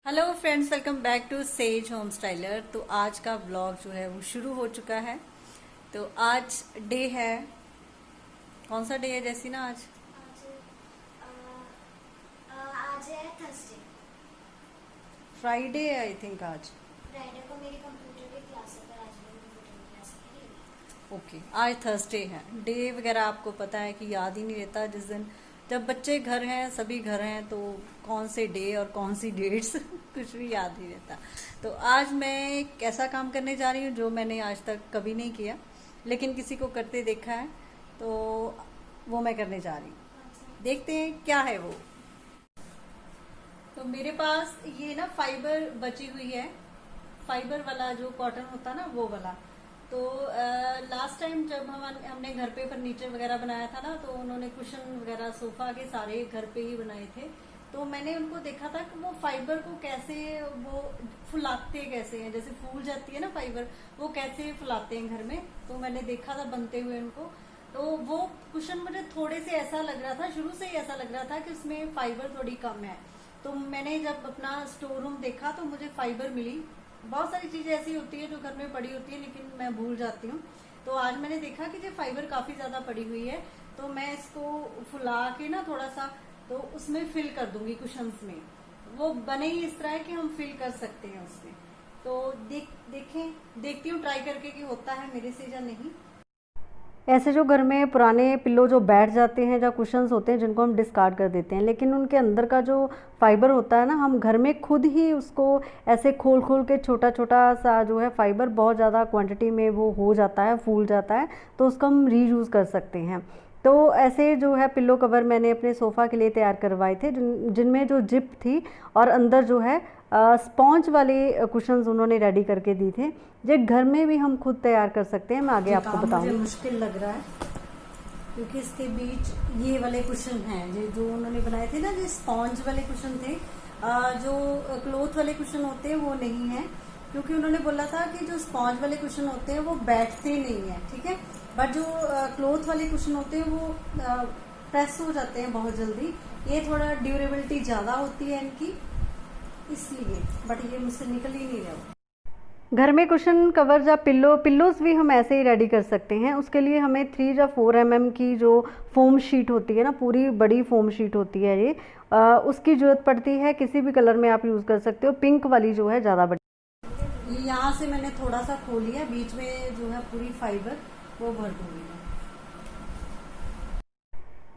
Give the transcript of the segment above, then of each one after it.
Hello friends, welcome back to Sage Home Styler. तो आज का ब्लॉग जो है वो शुरू हो चुका है। तो आज डे है, कौन सा डे है जैसी ना आज? आज है थर्सडे। फ्राइडे है आई थिंक आज। फ्राइडे को मेरी कंप्यूटर की क्लास है, पर आज मेरी कंप्यूटर की क्लास है। ओके, आज थर्सडे है। डे वगैरह आपको पता है कि याद ही नहीं रहता। जिस दिन जब बच्चे घर हैं, सभी घर हैं, तो कौन से डे और कौन सी डेट्स कुछ भी याद नहीं रहता। तो आज मैं एक ऐसा काम करने जा रही हूँ जो मैंने आज तक कभी नहीं किया, लेकिन किसी को करते देखा है, तो वो मैं करने जा रही हूँ। देखते हैं क्या है वो। तो मेरे पास ये ना फाइबर बची हुई है, फाइबर वाला जो कॉटन होता ना वो वाला। तो लास्ट टाइम जब हमने घर पे फर्नीचर वगैरह बनाया था ना, तो उन्होंने कुशन वगैरह सोफा के सारे घर पे ही बनाए थे। तो मैंने उनको देखा था कि वो फाइबर को कैसे वो फुलाते कैसे हैं, जैसे फूल जाती है ना फाइबर, वो कैसे फुलाते हैं घर में। तो मैंने देखा था बनते हुए उनको। तो वो कुशन मुझे थोड़े से ऐसा लग रहा था, शुरू से ही ऐसा लग रहा था कि उसमें फाइबर थोड़ी कम है। तो मैंने जब अपना स्टोर रूम देखा तो मुझे फाइबर मिली। बहुत सारी चीजें ऐसी होती है जो घर में पड़ी होती है लेकिन मैं भूल जाती हूँ। तो आज मैंने देखा कि ये फाइबर काफी ज्यादा पड़ी हुई है, तो मैं इसको फुला के ना थोड़ा सा तो उसमें फिल कर दूंगी कुशंस में। वो बने ही इस तरह है कि हम फिल कर सकते हैं उसमें। तो देखती हूँ ट्राई करके कि होता है मेरे से या नहीं। ऐसे जो घर में पुराने पिल्लो जो बैठ जाते हैं या कुशन्स होते हैं जिनको हम डिस्कार्ड कर देते हैं, लेकिन उनके अंदर का जो फाइबर होता है ना, हम घर में खुद ही उसको ऐसे खोल खोल के छोटा छोटा सा जो है फाइबर बहुत ज़्यादा क्वांटिटी में वो हो जाता है, फूल जाता है, तो उसको हम रीयूज़ कर सकते हैं। तो ऐसे जो है पिल्लो कवर मैंने अपने सोफ़ा के लिए तैयार करवाए थे, जिनमें जो जिप थी और अंदर जो है स्पॉन्ज वाले कुशन्स उन्होंने रेडी करके दी थे। जो घर में भी हम खुद तैयार कर सकते हैं, मैं आगे आपको बताऊंगी। मुझे मुश्किल लग रहा है क्योंकि इसके बीच ये वाले कुशन हैं जो उन्होंने बनाए थे ना, जो स्पॉन्ज वाले कुशन थे। जो क्लोथ वाले कुशन होते हैं वो नहीं है, क्योंकि उन्होंने बोला था कि जो स्पॉन्ज वाले कुशन होते हैं वो बैठते नहीं है, ठीक है। बट जो क्लोथ वाले कुशन होते हैं वो प्रेस हो जाते हैं बहुत जल्दी। ये थोड़ा ड्यूरेबिलिटी ज्यादा होती है इनकी, इसलिए। बट ये मुझसे निकल ही नहीं रहा। घर में कुशन कवर या पिल्लोज भी हम ऐसे ही रेडी कर सकते हैं। उसके लिए हमें 3 या 4 mm की जो फोम शीट होती है ना, पूरी बड़ी फोम शीट होती है ये, उसकी जरूरत पड़ती है। किसी भी कलर में आप यूज़ कर सकते हो, पिंक वाली जो है ज़्यादा बड़ी। ये यहाँ से मैंने थोड़ा सा खोल लिया, बीच में जो है पूरी फाइबर वो भर दूंगी।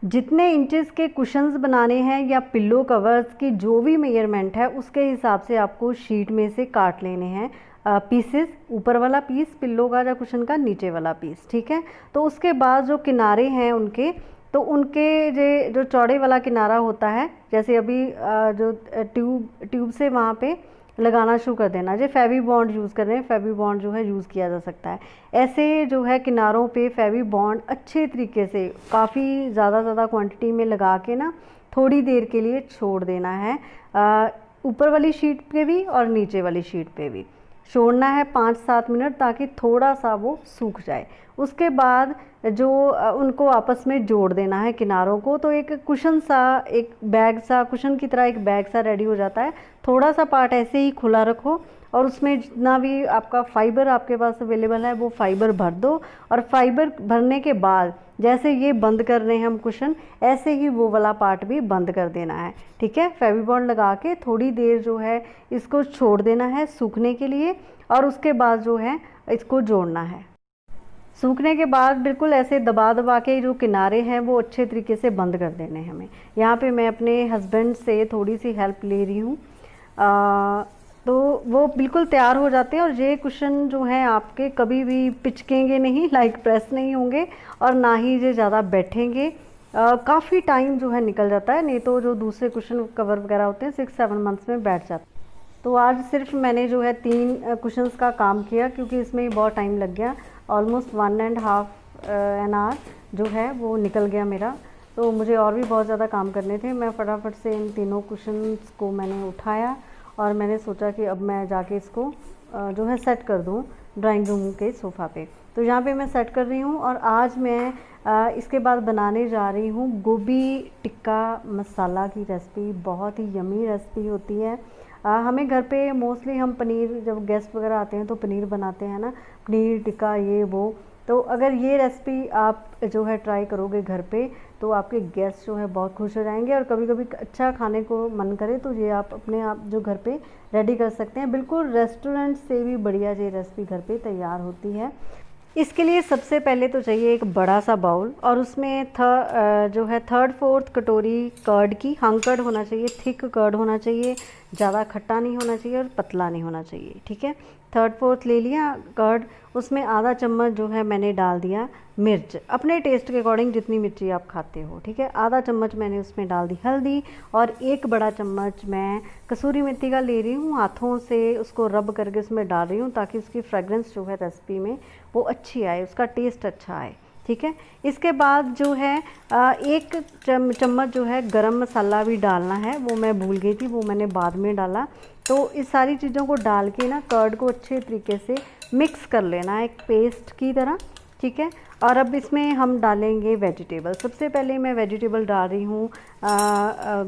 जितने इंचेस के कुशन्स बनाने हैं या पिल्लो कवर्स की जो भी मेजरमेंट है, उसके हिसाब से आपको शीट में से काट लेने हैं पीसेस। ऊपर वाला पीस पिल्लो का या कुशन का, नीचे वाला पीस, ठीक है। तो उसके बाद जो किनारे हैं उनके, तो उनके जो चौड़े वाला किनारा होता है, जैसे अभी जो ट्यूब से वहाँ पे लगाना शुरू कर देना। जो फेवी बॉन्ड यूज़ कर रहे हैं, फेवी बॉन्ड जो है यूज़ किया जा सकता है। ऐसे जो है किनारों पे फेवी बॉन्ड अच्छे तरीके से काफ़ी ज़्यादा क्वांटिटी में लगा के ना थोड़ी देर के लिए छोड़ देना है। ऊपर वाली शीट पे भी और नीचे वाली शीट पे भी छोड़ना है 5-7 मिनट, ताकि थोड़ा सा वो सूख जाए। उसके बाद जो उनको आपस में जोड़ देना है किनारों को, तो एक कुशन सा, एक बैग सा, कुशन की तरह एक बैग सा रेडी हो जाता है। थोड़ा सा पार्ट ऐसे ही खुला रखो और उसमें जितना भी आपका फाइबर आपके पास अवेलेबल है वो फाइबर भर दो। और फाइबर भरने के बाद जैसे ये बंद कर रहे हैं हम कुशन, ऐसे ही वो वाला पार्ट भी बंद कर देना है, ठीक है। फेविबॉन्ड लगा के थोड़ी देर जो है इसको छोड़ देना है सूखने के लिए, और उसके बाद जो है इसको जोड़ना है। सूखने के बाद बिल्कुल ऐसे दबा दबा के जो किनारे हैं वो अच्छे तरीके से बंद कर देने हैं हमें। यहाँ पे मैं अपने हस्बैंड से थोड़ी सी हेल्प ले रही हूँ। तो वो बिल्कुल तैयार हो जाते हैं, और ये कुशन जो है आपके कभी भी पिचकेंगे नहीं, लाइक प्रेस नहीं होंगे, और ना ही ये ज़्यादा बैठेंगे। काफ़ी टाइम जो है निकल जाता है, नहीं तो जो दूसरे कुशन कवर वगैरह होते हैं 6-7 मंथ्स में बैठ जाते हैं। तो आज सिर्फ मैंने जो है 3 कुशन्स का काम किया, क्योंकि इसमें बहुत टाइम लग गया। ऑलमोस्ट 1.5 एन आवर जो है वो निकल गया मेरा। तो मुझे और भी बहुत ज़्यादा काम करने थे। मैं फटाफट से इन तीनों कुशन्स को मैंने उठाया, और मैंने सोचा कि अब मैं जाके इसको जो है सेट कर दूँ ड्राइंग रूम के सोफ़ा पे। तो यहाँ पे मैं सेट कर रही हूँ। और आज मैं इसके बाद बनाने जा रही हूँ गोभी टिक्का मसाला की रेसिपी। बहुत ही यमी रेसिपी होती है। हमें घर पे मोस्टली हम पनीर, जब गेस्ट वगैरह आते हैं तो पनीर बनाते हैं ना, पनीर टिक्का ये वो। तो अगर ये रेसिपी आप जो है ट्राई करोगे घर पे तो आपके गेस्ट जो है बहुत खुश हो जाएंगे। और कभी कभी अच्छा खाने को मन करे तो ये आप अपने आप जो घर पे रेडी कर सकते हैं। बिल्कुल रेस्टोरेंट से भी बढ़िया ये रेसिपी घर पे तैयार होती है। इसके लिए सबसे पहले तो चाहिए एक बड़ा सा बाउल, और उसमें जो है 3/4 कटोरी कर्ड की, हंग कर्ड होना चाहिए, थिक कर्ड होना चाहिए, ज़्यादा खट्टा नहीं होना चाहिए और पतला नहीं होना चाहिए, ठीक है। 3/4 ले लिया कर्ड। उसमें आधा चम्मच जो है मैंने डाल दिया मिर्च, अपने टेस्ट के अकॉर्डिंग जितनी मिर्ची आप खाते हो, ठीक है। आधा चम्मच मैंने उसमें डाल दी हल्दी, और 1 बड़ा चम्मच मैं कसूरी मेथी का ले रही हूँ। हाथों से उसको रब करके उसमें डाल रही हूँ ताकि उसकी फ्रेगरेंस जो है रेसिपी में वो अच्छी आए, उसका टेस्ट अच्छा आए, ठीक है। इसके बाद जो है 1 चम्मच जो है गरम मसाला भी डालना है, वो मैं भूल गई थी, वो मैंने बाद में डाला। तो इस सारी चीज़ों को डाल के ना कर्ड को अच्छे तरीके से मिक्स कर लेना है एक पेस्ट की तरह, ठीक है। और अब इसमें हम डालेंगे वेजिटेबल। सबसे पहले मैं वेजिटेबल डाल रही हूँ,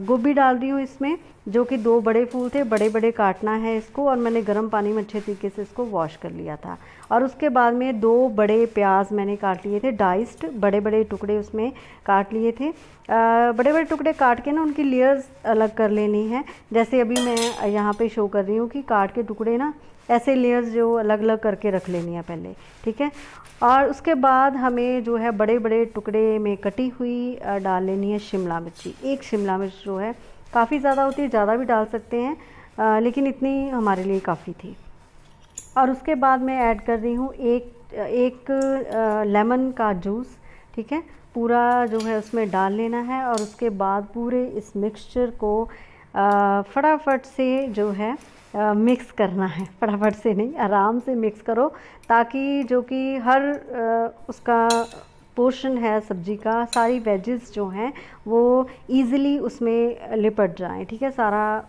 गोभी डाल रही हूँ इसमें, जो कि 2 बड़े फूल थे, बड़े बड़े काटना है इसको, और मैंने गर्म पानी में अच्छे तरीके से इसको वॉश कर लिया था। और उसके बाद में 2 बड़े प्याज मैंने काट लिए थे, डाइस्ड बड़े बड़े टुकड़े उसमें काट लिए थे। बड़े बड़े टुकड़े काट के ना उनकी लेयर्स अलग कर लेनी है, जैसे अभी मैं यहाँ पे शो कर रही हूँ कि काट के टुकड़े ना ऐसे लेयर्स जो अलग अलग करके रख लेनी है पहले, ठीक है। और उसके बाद हमें जो है बड़े बड़े टुकड़े में कटी हुई डाल लेनी है शिमला मिर्ची। 1 शिमला मिर्च जो है काफ़ी ज़्यादा होती है, ज़्यादा भी डाल सकते हैं, लेकिन इतनी हमारे लिए काफ़ी थी। और उसके बाद मैं ऐड कर रही हूँ एक लेमन का जूस, ठीक है, पूरा जो है उसमें डाल लेना है। और उसके बाद पूरे इस मिक्सचर को फटाफट से जो है मिक्स करना है, फटाफट से नहीं, आराम से मिक्स करो, ताकि जो कि हर उसका पोर्शन है सब्जी का, सारी वेजेस जो हैं वो इजीली उसमें लिपट जाएं, ठीक है। सारा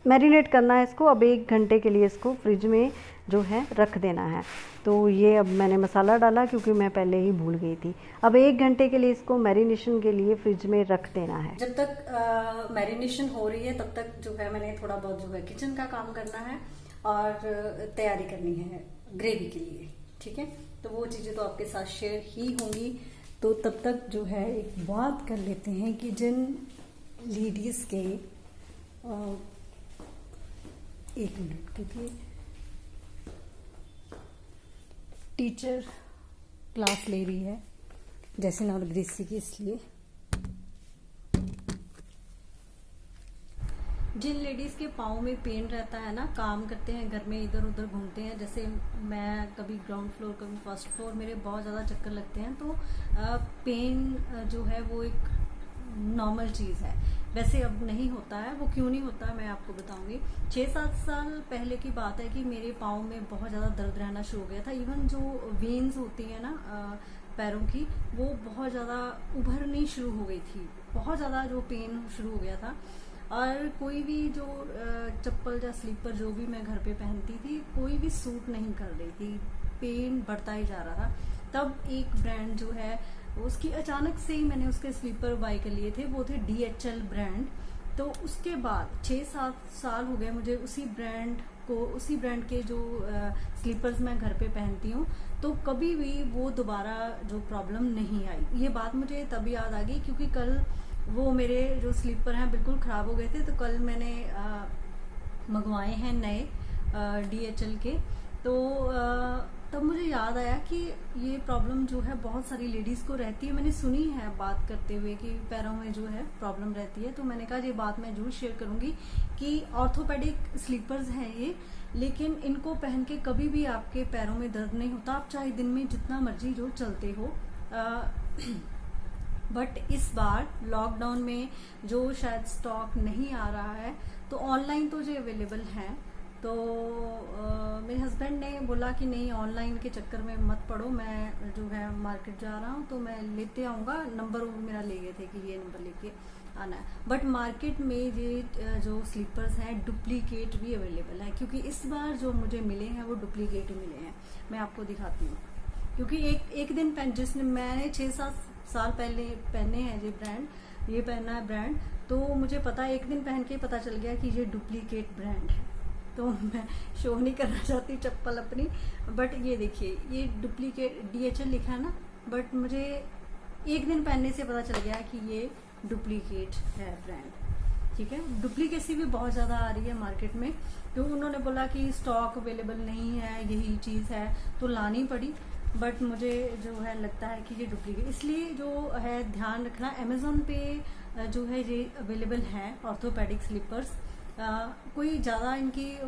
मैरिनेट करना है इसको। अब 1 घंटे के लिए इसको फ्रिज में जो है रख देना है। तो ये अब मैंने मसाला डाला क्योंकि मैं पहले ही भूल गई थी। अब 1 घंटे के लिए इसको मैरिनेशन के लिए फ्रिज में रख देना है। जब तक मैरिनेशन हो रही है तब तक जो है मैंने थोड़ा बहुत जो है किचन का काम करना है और तैयारी करनी है ग्रेवी के लिए, ठीक है। तो वो चीज़ें तो आपके साथ शेयर ही होंगी। तो तब तक जो है एक बात कर लेते हैं कि जिन लेडीज़ के 1 मिनट, क्योंकि टीचर क्लास ले रही है जैसे और ग्रेसी की, इसलिए जिन लेडीज़ के पाँव में पेन रहता है ना, काम करते हैं घर में, इधर उधर घूमते हैं, जैसे मैं कभी ग्राउंड फ्लोर कभी फर्स्ट फ्लोर, मेरे बहुत ज़्यादा चक्कर लगते हैं, तो पेन जो है वो एक नॉर्मल चीज़ है। वैसे अब नहीं होता है, वो क्यों नहीं होता मैं आपको बताऊंगी। 6-7 साल पहले की बात है कि मेरे पाँव में बहुत ज़्यादा दर्द रहना शुरू हो गया था। इवन जो वेन्स होती है ना पैरों की, वो बहुत ज़्यादा उभरनी शुरू हो गई थी, बहुत ज़्यादा जो पेन शुरू हो गया था। और कोई भी जो चप्पल या स्लीपर जो भी मैं घर पे पहनती थी, कोई भी सूट नहीं कर रही थी, पेन बढ़ता ही जा रहा था। तब एक ब्रांड जो है उसकी अचानक से ही मैंने उसके स्लीपर बाय कर लिए थे, वो थे DHL ब्रांड। तो उसके बाद 6-7 साल हो गए मुझे उसी ब्रांड के जो स्लीपर्स मैं घर पे पहनती हूँ, तो कभी भी वो दोबारा जो प्रॉब्लम नहीं आई। ये बात मुझे तब याद आ गई क्योंकि कल वो मेरे जो स्लीपर हैं बिल्कुल ख़राब हो गए थे, तो कल मैंने मंगवाए हैं नए DHL के। तो तब मुझे याद आया कि ये प्रॉब्लम जो है बहुत सारी लेडीज़ को रहती है। मैंने सुनी है बात करते हुए कि पैरों में जो है प्रॉब्लम रहती है, तो मैंने कहा ये बात मैं जरूर शेयर करूंगी कि ऑर्थोपेडिक स्लीपर्स हैं ये, लेकिन इनको पहन के कभी भी आपके पैरों में दर्द नहीं होता, आप चाहे दिन में जितना मर्जी जो चलते हो। बट इस बार लॉकडाउन में जो शायद स्टॉक नहीं आ रहा है, तो ऑनलाइन तो जो अवेलेबल हैं, तो मेरे हस्बैंड ने बोला कि नहीं ऑनलाइन के चक्कर में मत पड़ो, मैं जो है मार्केट जा रहा हूँ तो मैं लेते आऊँगा। नंबर वो मेरा ले गए थे कि ये नंबर लेके आना है। बट मार्केट में ये जो स्लीपर्स हैं डुप्लीकेट भी अवेलेबल है, क्योंकि इस बार जो मुझे मिले हैं वो डुप्लीकेट ही मिले हैं। मैं आपको दिखाती हूँ, क्योंकि एक दिन जिसने मैंने 6-7 साल पहले पहने हैं ये ब्रांड, ये पहना है ब्रांड, तो मुझे पता, एक दिन पहन के पता चल गया कि ये डुप्लीकेट ब्रांड है। तो मैं शो नहीं करना चाहती चप्पल अपनी, बट ये देखिए ये डुप्लीकेट DHL लिखा है ना, बट मुझे एक दिन पहनने से पता चल गया कि ये डुप्लीकेट है ब्रांड। ठीक है, डुप्लीकेसी भी बहुत ज़्यादा आ रही है मार्केट में, तो उन्होंने बोला कि स्टॉक अवेलेबल नहीं है, यही चीज़ है, तो लानी पड़ी। बट मुझे जो है लगता है कि ये डुप्लीकेट, इसलिए जो है ध्यान रखना, अमेज़ॉन पे जो है ये अवेलेबल है ऑर्थोपेडिक स्लीपर्स। कोई ज़्यादा इनकी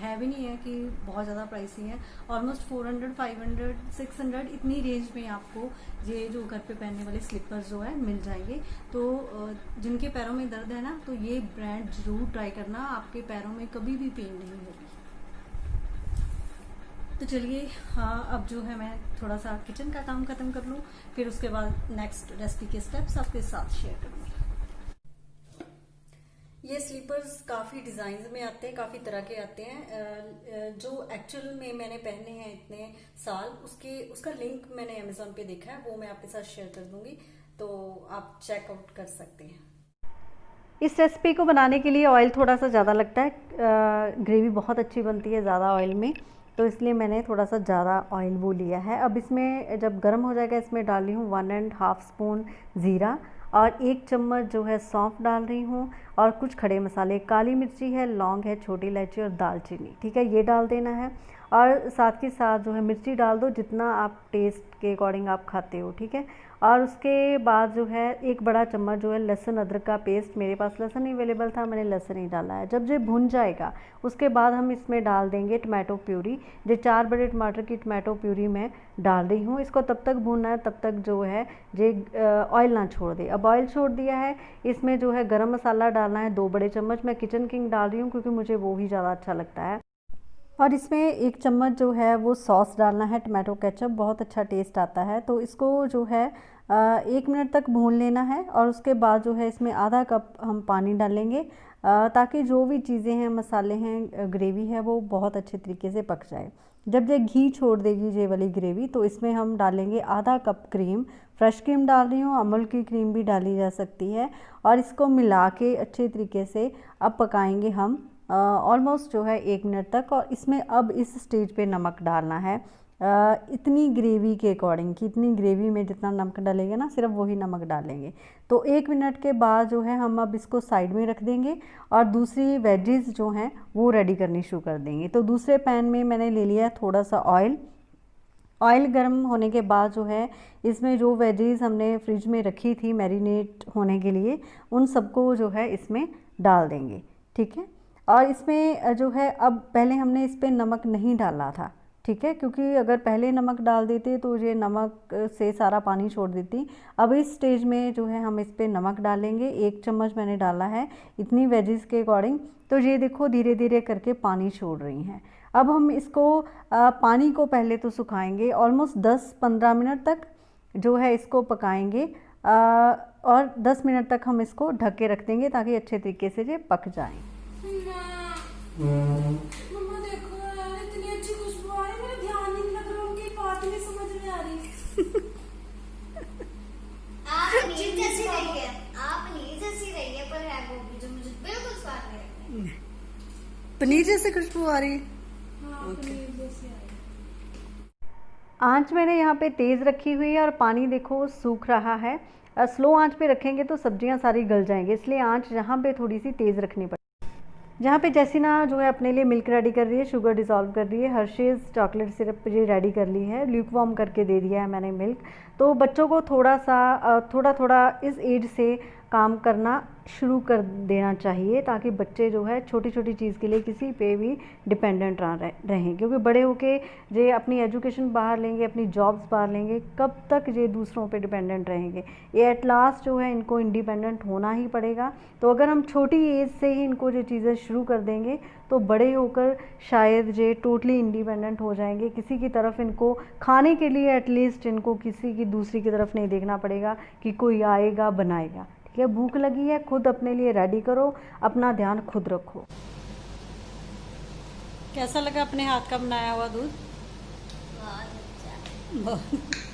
है भी नहीं है कि बहुत ज़्यादा प्राइसिंग है, ऑलमोस्ट 400, 500, 600 इतनी रेंज में आपको ये जो घर पे पहनने वाले स्लीपर्स जो है मिल जाएंगे। तो जिनके पैरों में दर्द है ना, तो ये ब्रांड जरूर ट्राई करना, आपके पैरों में कभी भी पेन नहीं होगी। तो चलिए, हाँ, अब जो है मैं थोड़ा सा किचन का काम खत्म कर लूँ, फिर उसके बाद नेक्स्ट रेसिपी के स्टेप्स आपके साथ शेयर करूँगी। ये स्लीपर्स काफ़ी डिज़ाइन में आते हैं, काफ़ी तरह के आते हैं। जो एक्चुअल में मैंने पहने हैं इतने साल, उसका लिंक मैंने अमेज़ॉन पे देखा है, वो मैं आपके साथ शेयर कर दूंगी, तो आप चेकआउट कर सकते हैं। इस रेसिपी को बनाने के लिए ऑयल थोड़ा सा ज़्यादा लगता है, ग्रेवी बहुत अच्छी बनती है ज़्यादा ऑयल में, तो इसलिए मैंने थोड़ा सा ज़्यादा ऑयल वो लिया है। अब इसमें जब गर्म हो जाएगा, इसमें डाल रही हूँ 1.5 स्पून ज़ीरा और 1 चम्मच जो है सौंफ डाल रही हूँ, और कुछ खड़े मसाले, काली मिर्ची है, लौंग है, छोटी इलायची और दालचीनी। ठीक है, ये डाल देना है, और साथ के साथ जो है मिर्ची डाल दो जितना आप टेस्ट के अकॉर्डिंग आप खाते हो। ठीक है, और उसके बाद जो है 1 बड़ा चम्मच जो है लहसुन अदरक का पेस्ट, मेरे पास लहसुन अवेलेबल था, मैंने लहसुन ही डाला है। जब ये भुन जाएगा उसके बाद हम इसमें डाल देंगे टमाटो प्यूरी, जो 4 बड़े टमाटर की टमाटो प्यूरी मैं डाल रही हूँ। इसको तब तक भूनना है तब तक जो है ये ऑयल ना छोड़ दे। अब ऑयल छोड़ दिया है, इसमें जो है गरम मसाला डालना है 2 बड़े चम्मच, मैं किचन किंग डाल रही हूँ क्योंकि मुझे वो ही ज़्यादा अच्छा लगता है। और इसमें 1 चम्मच जो है वो सॉस डालना है, टमाटो केचप, बहुत अच्छा टेस्ट आता है। तो इसको जो है 1 मिनट तक भून लेना है, और उसके बाद जो है इसमें आधा कप हम पानी डालेंगे, ताकि जो भी चीज़ें हैं, मसाले हैं, ग्रेवी है, वो बहुत अच्छे तरीके से पक जाए। जब ये घी छोड़ देगी ये वाली ग्रेवी, तो इसमें हम डालेंगे आधा कप क्रीम, फ्रेश क्रीम डाल रही हूँ, अमूल की क्रीम भी डाली जा सकती है, और इसको मिला के अच्छे तरीके से अब पकाएंगे हम ऑलमोस्ट जो है 1 मिनट तक। और इसमें अब इस स्टेज पे नमक डालना है, इतनी ग्रेवी के अकॉर्डिंग, कि इतनी ग्रेवी में जितना नमक डालेंगे ना, सिर्फ वही नमक डालेंगे। तो 1 मिनट के बाद जो है हम अब इसको साइड में रख देंगे, और दूसरी वेजेस जो हैं वो रेडी करनी शुरू कर देंगे। तो दूसरे पैन में मैंने ले लिया है थोड़ा सा ऑयल। ऑयल गर्म होने के बाद जो है इसमें जो वेजेस हमने फ्रिज में रखी थी मैरिनेट होने के लिए, उन सबको जो है इसमें डाल देंगे। ठीक है, और इसमें जो है अब पहले हमने इस पर नमक नहीं डाला था। ठीक है, क्योंकि अगर पहले नमक डाल देते तो ये नमक से सारा पानी छोड़ देती। अब इस स्टेज में जो है हम इस पर नमक डालेंगे, 1 चम्मच मैंने डाला है, इतनी वेजेस के अकॉर्डिंग। तो ये देखो धीरे धीरे करके पानी छोड़ रही हैं। अब हम इसको पानी को पहले तो सुखाएंगे, ऑलमोस्ट 10-15 मिनट तक जो है इसको पकाएंगे, और 10 मिनट तक हम इसको ढक के रख देंगे ताकि अच्छे तरीके से ये पक जाएं। मम्मा देखो यार, इतनी अच्छी खुशबू आ रही है, मेरा ध्यान ही नहीं लग रहा, उनकी बात ही नहीं समझ में आ रही। आप पनीर जैसी रही है, आप पनीर जैसी रही है, पर है वो भी जो मुझे बिल्कुल स्वाद नहीं लगता। पनीर जैसे खुशबू आ रही है। हाँ, पनीर जैसी आ रही है। आंच मैंने यहाँ पे तेज़ रखी हुई है, और पानी देखो सूख रहा है। स्लो आंच पे रखेंगे तो सब्जियां सारी गल जाएंगी, इसलिए आंच यहाँ पे थोड़ी सी तेज़ रखनी पड़ेगी। जहाँ पे जैसिना जो है अपने लिए मिल्क रेडी कर रही है, शुगर डिज़ोल्व कर रही है, हर्शीज़ चॉकलेट सिरप ये रेडी कर ली है, ल्यूक वार्म करके दे दिया है मैंने मिल्क। तो बच्चों को थोड़ा इस एज से काम करना शुरू कर देना चाहिए, ताकि बच्चे जो है छोटी छोटी चीज़ के लिए किसी पे भी डिपेंडेंट रहें, क्योंकि बड़े होके ये अपनी एजुकेशन बाहर लेंगे, अपनी जॉब्स बाहर लेंगे, कब तक ये दूसरों पे डिपेंडेंट रहेंगे। ये एट लास्ट जो है इनको इंडिपेंडेंट होना ही पड़ेगा। तो अगर हम छोटी एज से ही इनको ये चीज़ें शुरू कर देंगे तो बड़े होकर शायद ये टोटली इंडिपेंडेंट हो जाएंगे। किसी की तरफ इनको खाने के लिए एटलीस्ट इनको किसी की दूसरी की तरफ नहीं देखना पड़ेगा कि कोई आएगा बनाएगा। ठीक है, भूख लगी है, खुद अपने लिए रेडी करो, अपना ध्यान खुद रखो। कैसा लगा अपने हाथ का बनाया हुआ दूध? बहुत अच्छा।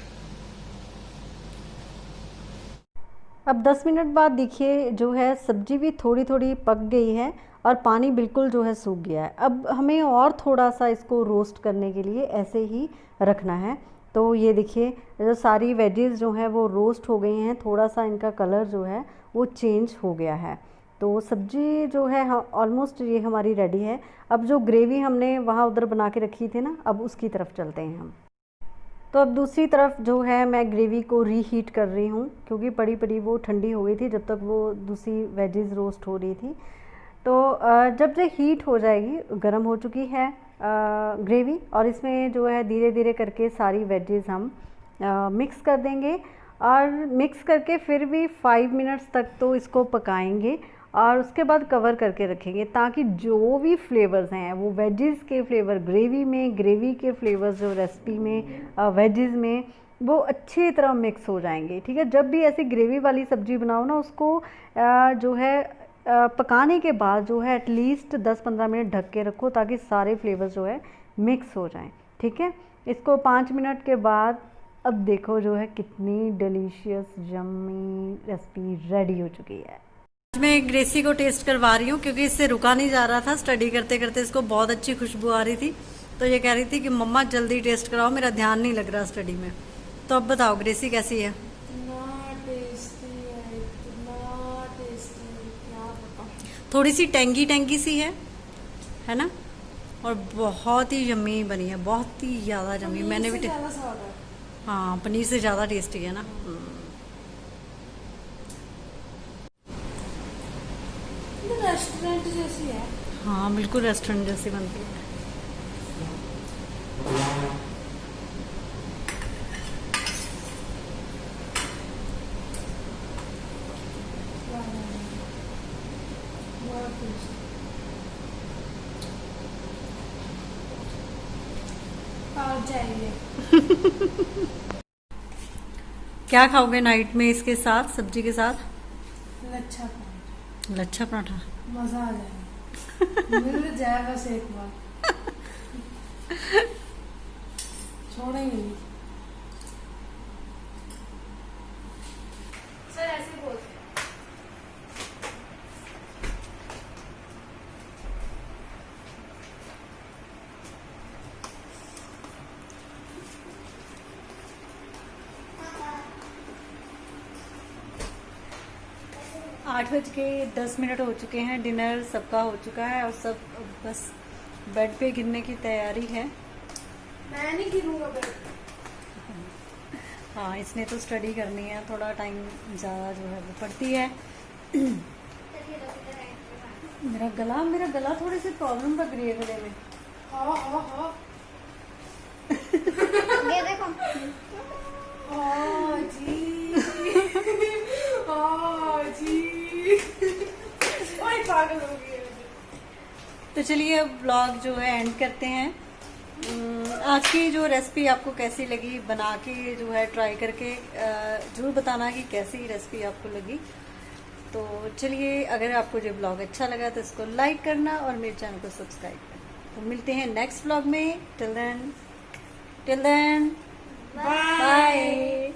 अब 10 मिनट बाद देखिए जो है सब्जी भी थोड़ी थोड़ी पक गई है और पानी बिल्कुल जो है सूख गया है। अब हमें और थोड़ा सा इसको रोस्ट करने के लिए ऐसे ही रखना है। तो ये देखिए जो सारी वेजेस जो हैं वो रोस्ट हो गई हैं, थोड़ा सा इनका कलर जो है वो चेंज हो गया है। तो सब्जी जो है ऑलमोस्ट ये हमारी रेडी है। अब जो ग्रेवी हमने वहाँ उधर बना के रखी थी ना, अब उसकी तरफ चलते हैं हम। तो अब दूसरी तरफ जो है मैं ग्रेवी को रीहीट कर रही हूँ, क्योंकि पड़ी पड़ी वो ठंडी हो गई थी जब तक वो दूसरी वेजेस रोस्ट हो रही थी। तो जब से हीट हो जाएगी, गर्म हो चुकी है ग्रेवी, और इसमें जो है धीरे धीरे करके सारी वेजेस हम मिक्स कर देंगे और मिक्स करके फिर भी 5 मिनट्स तक तो इसको पकाएंगे और उसके बाद कवर करके रखेंगे, ताकि जो भी फ्लेवर्स हैं वो वेजेस के फ्लेवर ग्रेवी में, ग्रेवी के फ्लेवर्स जो रेसिपी में वेजेस में, वो अच्छी तरह मिक्स हो जाएंगे। ठीक है, जब भी ऐसी ग्रेवी वाली सब्ज़ी बनाओ ना, उसको जो है पकाने के बाद जो है एटलीस्ट 10-15 मिनट ढक के रखो, ताकि सारे फ्लेवर्स जो है मिक्स हो जाएं। ठीक है, इसको 5 मिनट के बाद अब देखो जो है कितनी डिलीशियस यम्मी रेसिपी रेडी हो चुकी है। मैं ग्रेसी को टेस्ट करवा रही हूँ, क्योंकि इससे रुका नहीं जा रहा था। स्टडी करते करते इसको बहुत अच्छी खुशबू आ रही थी, तो ये कह रही थी कि मम्मा जल्दी टेस्ट कराओ, मेरा ध्यान नहीं लग रहा स्टडी में। तो अब बताओ ग्रेसी कैसी है? थोड़ी सी टेंगी टेंगी सी है ना, और बहुत ही यम्मी बनी है, बहुत ही ज़्यादा यम्मी। मैंने भी हाँ, पनीर से ज़्यादा टेस्टी है ना। रेस्टोरेंट जैसी है। हाँ बिल्कुल रेस्टोरेंट जैसी बनती है। क्या खाओगे नाइट में इसके साथ, सब्जी के साथ? लच्छा पराठा। लच्छा पराठा मजा आ जाएगा। मिल जाए बस एक बार, छोड़ेंगे नहीं। सर ऐसे बोलते हैं। 8:10 हो चुके हैं। डिनर सबका हो चुका है और सब बस बेड पे गिरने की तैयारी है। मैं नहीं गिरूंगा बेड। हाँ, इसने तो स्टडी करनी है, थोड़ा टाइम ज़्यादा जो है वो पड़ती है। मेरा गला थोड़ी सी प्रॉब्लम लग रही है गले में। हाँ ये देखो। जी पागल हो गई। तो चलिए अब ब्लॉग जो है एंड करते हैं। आज की जो रेसिपी आपको कैसी लगी, बना के जो है ट्राई करके ज़रूर बताना कि कैसी रेसिपी आपको लगी। तो चलिए, अगर आपको जो ब्लॉग अच्छा लगा तो इसको लाइक करना और मेरे चैनल को सब्सक्राइब करना। तो मिलते हैं नेक्स्ट ब्लॉग में। Till then bye.